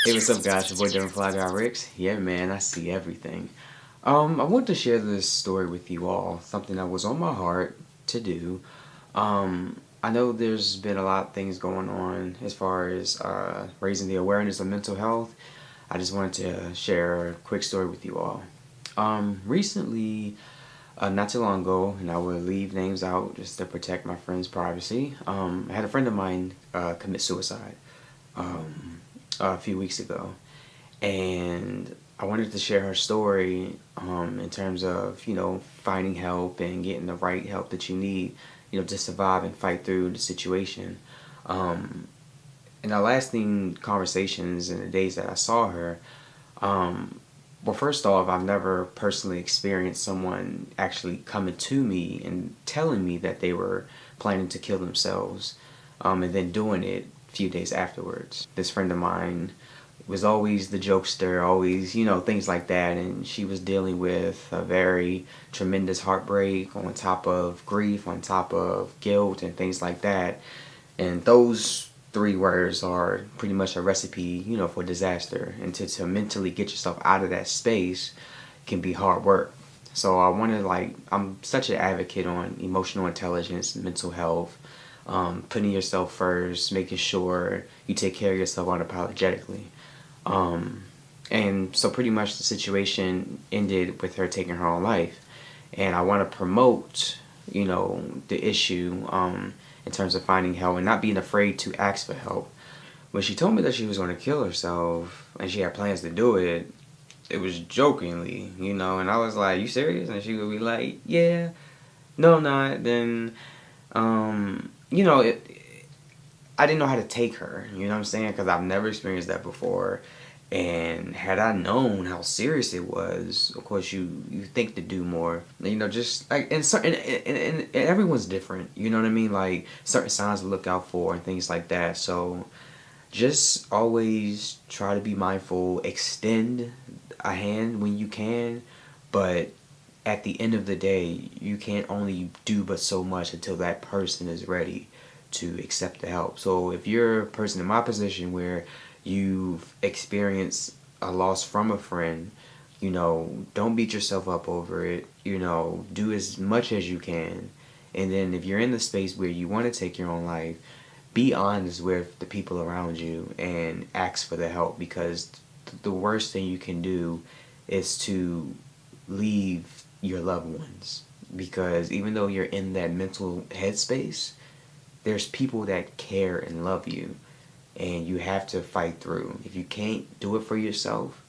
Hey, what's up, guys? Your boy Devin, FlyGuy Ricks. Yeah, man, I see everything. I want to share this story with you all. Something that was on my heart to do. I know there's been a lot of things going on as far as raising the awareness of mental health. I just wanted to share a quick story with you all. Recently, not too long ago, and I will leave names out just to protect my friend's privacy. I had a friend of mine commit suicide a few weeks ago, and I wanted to share her story in terms of finding help and getting the right help that you need to survive and fight through the situation. Um, in our lasting conversations in the days that I saw her, um, well, first off, I've never personally experienced someone actually coming to me and telling me that they were planning to kill themselves, and then doing it a few days afterwards. This friend of mine was always the jokester, always, things like that, and she was dealing with a very tremendous heartbreak on top of grief, on top of guilt, and things like that. And those three words are pretty much a recipe, for disaster. And to mentally get yourself out of that space can be hard work. So I want to I'm such an advocate on emotional intelligence, mental health, putting yourself first, making sure you take care of yourself unapologetically. Um, and so pretty much the situation ended with her taking her own life. And I want to promote, the issue in terms of finding help and not being afraid to ask for help. When she told me that she was going to kill herself and she had plans to do it, it was jokingly, and I was like, "You serious?" And she would be like, "Yeah, no, I'm not." Then, I didn't know how to take her, you know what I'm saying? Because I've never experienced that before. And had I known how serious it was, of course you think to do more. Just like and certain and everyone's different. You know what I mean? Like certain signs to look out for and things like that. So just always try to be mindful. Extend a hand when you can, but at the end of the day, you can't only do but so much until that person is ready to accept the help. So if you're a person in my position where you've experienced a loss from a friend, don't beat yourself up over it. Do as much as you can. And then if you're in the space where you want to take your own life, be honest with the people around you and ask for the help, because the worst thing you can do is to leave your loved ones, because even though you're in that mental headspace, there's people that care and love you, and you have to fight through. If you can't do it for yourself,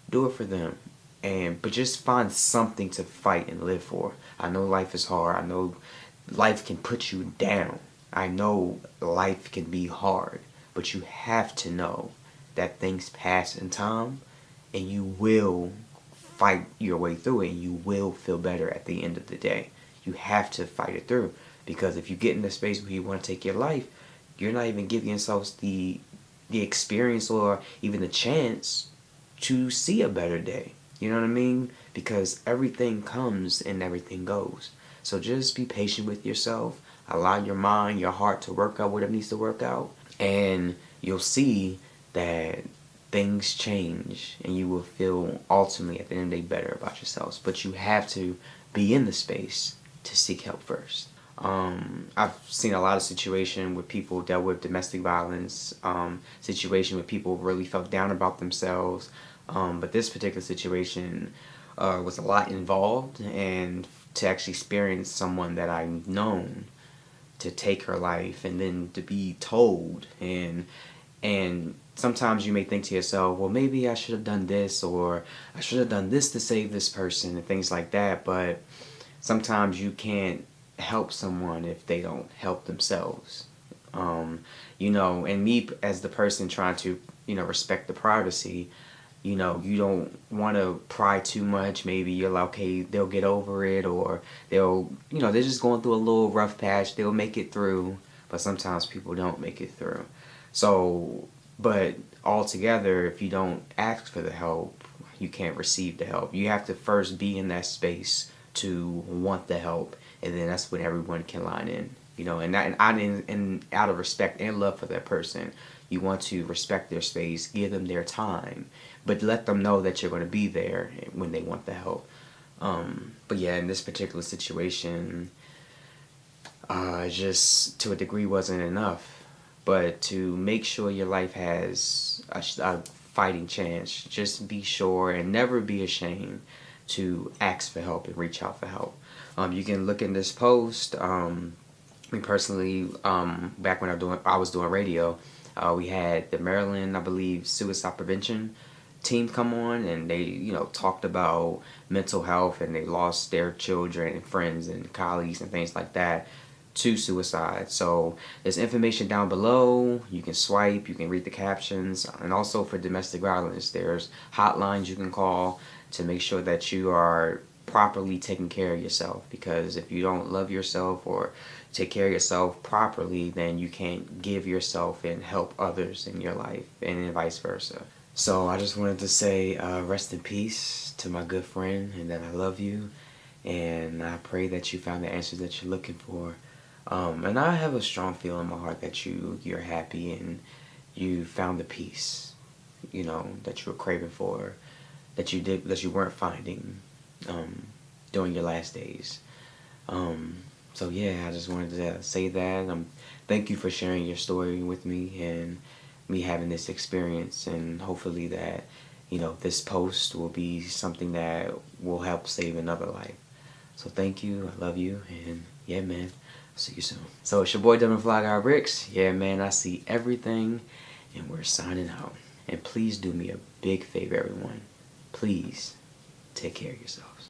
do it for them. But just find something to fight and live for. I know life is hard. I know life can put you down. I know life can be hard, but you have to know that things pass in time, and you will fight your way through it, and you will feel better at the end of the day. You have to fight it through, because if you get in a space where you want to take your life, you're not even giving yourselves the experience or even the chance to see a better day. You know what I mean? Because everything comes and everything goes. So just be patient with yourself. Allow your mind, your heart to work out whatever needs to work out. And you'll see that things change, and you will feel ultimately at the end of the day better about yourselves. But you have to be in the space to seek help first. I've seen a lot of situation where people dealt with domestic violence, situation where people really felt down about themselves. But this particular situation was a lot involved, and to actually experience someone that I've known to take her life and then to be told, and sometimes you may think to yourself, well, maybe I should have done this, or I should have done this to save this person, and things like that. But sometimes you can't help someone if they don't help themselves. And me as the person trying to, respect the privacy, you don't want to pry too much. Maybe you're like, okay, they'll get over it, or they're just going through a little rough patch. They'll make it through, but sometimes people don't make it through. So, but altogether, if you don't ask for the help, you can't receive the help. You have to first be in that space to want the help, and then that's when everyone can line in you know, and out of respect and love for that person, you want to respect their space, give them their time, but let them know that you're going to be there when they want the help. But yeah, in this particular situation, just to a degree wasn't enough. But to make sure your life has a fighting chance, just be sure and never be ashamed to ask for help and reach out for help. You can look in this post. Me personally, back when I was doing radio, we had the Maryland, I believe, suicide prevention team come on, and they, you know, talked about mental health, and they lost their children and friends and colleagues and things like that to suicide. So there's information down below. You can swipe, you can read the captions, and also for domestic violence, there's hotlines you can call to make sure that you are properly taking care of yourself, because if you don't love yourself or take care of yourself properly, then you can't give yourself and help others in your life, and vice versa. So I just wanted to say rest in peace to my good friend, and that I love you, and I pray that you found the answers that you're looking for. And I have a strong feeling in my heart that you're happy and you found the peace, you know, that you were craving for, that you weren't finding during your last days. So yeah, I just wanted to say that. Thank you for sharing your story with me and me having this experience, and hopefully that, you know, this post will be something that will help save another life. So thank you, I love you, and yeah, man, see you soon. So it's your boy Devin FlyGuy Bricks. Yeah, man, I see everything, and we're signing out. And please do me a big favor, everyone. Please take care of yourselves.